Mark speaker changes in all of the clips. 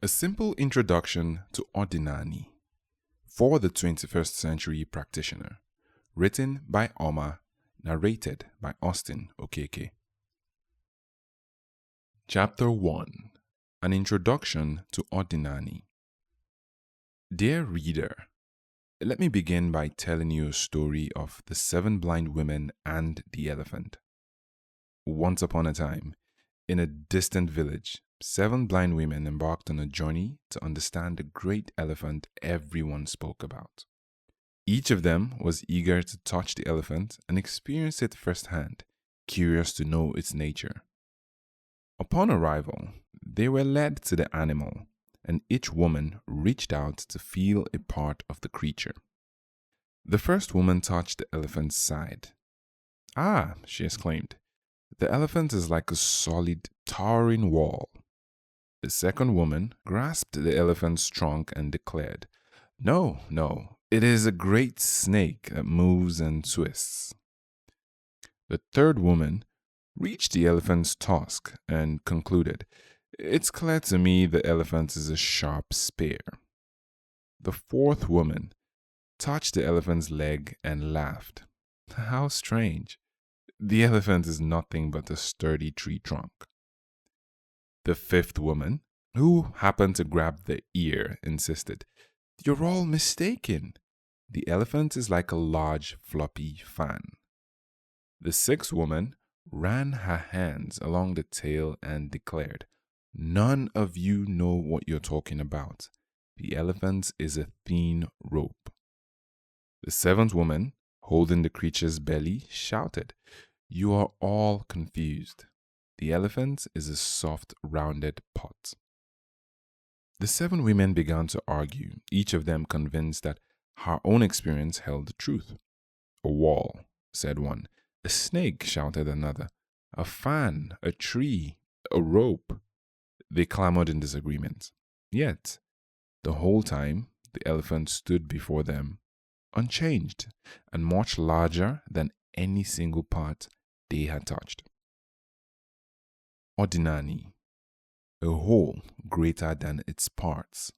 Speaker 1: A simple introduction to Odinani for the 21st Century Practitioner, written by Oma, narrated by Austin Okeke. Chapter 1: An Introduction to Odinani. Dear reader, let me begin by telling you a story of the 7 blind women and the elephant. Once upon a time, in a distant village, 7 blind women embarked on a journey to understand the great elephant everyone spoke about. Each of them was eager to touch the elephant and experience it firsthand, curious to know its nature. Upon arrival, they were led to the animal, and each woman reached out to feel a part of the creature. The first woman touched the elephant's side. "Ah," she exclaimed, "the elephant is like a solid, towering wall." The second woman grasped the elephant's trunk and declared, No, it is a great snake that moves and twists." The third woman reached the elephant's tusk and concluded, "It's clear to me the elephant is a sharp spear." The fourth woman touched the elephant's leg and laughed. "How strange. The elephant is nothing but a sturdy tree trunk." The fifth woman, who happened to grab the ear, insisted, "You're all mistaken. The elephant is like a large floppy fan." The sixth woman ran her hands along the tail and declared, "None of you know what you're talking about. The elephant is a thin rope." The seventh woman, holding the creature's belly, shouted, "You are all confused. The elephant is a soft, rounded pot." The 7 women began to argue, each of them convinced that her own experience held the truth. "A wall," said one. "A snake," shouted another. "A fan, a tree, a rope." They clamored in disagreement. Yet, the whole time, the elephant stood before them, unchanged and much larger than any single part they had touched. Odinani, a whole greater than its parts.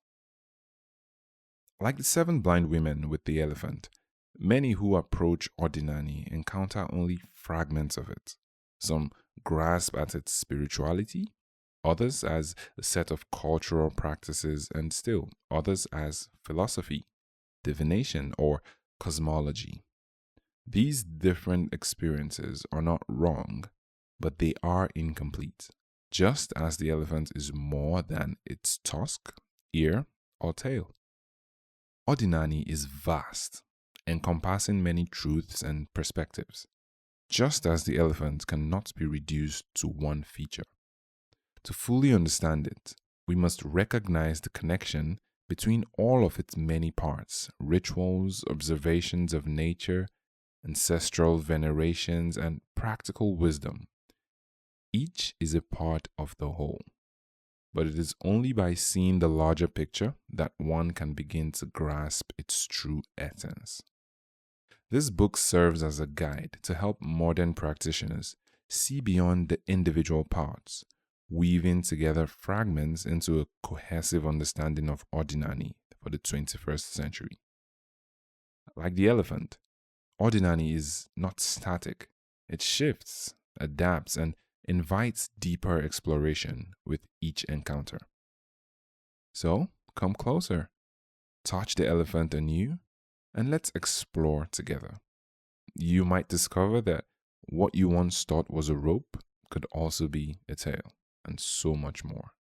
Speaker 1: Like the 7 blind women with the elephant, many who approach Odinani encounter only fragments of it. Some grasp at its spirituality, others as a set of cultural practices, and still others as philosophy, divination, or cosmology. These different experiences are not wrong, but they are incomplete, just as the elephant is more than its tusk, ear, or tail. Odinani is vast, encompassing many truths and perspectives, just as the elephant cannot be reduced to one feature. To fully understand it, we must recognize the connection between all of its many parts: rituals, observations of nature, ancestral venerations, and practical wisdom. Each is a part of the whole, but it is only by seeing the larger picture that one can begin to grasp its true essence. This book serves as a guide to help modern practitioners see beyond the individual parts, weaving together fragments into a cohesive understanding of Odinani for the 21st century. Like the elephant, Odinani is not static. It shifts, adapts, and invites deeper exploration with each encounter. So, come closer, touch the elephant anew, and let's explore together. You might discover that what you once thought was a rope could also be a tail, and so much more.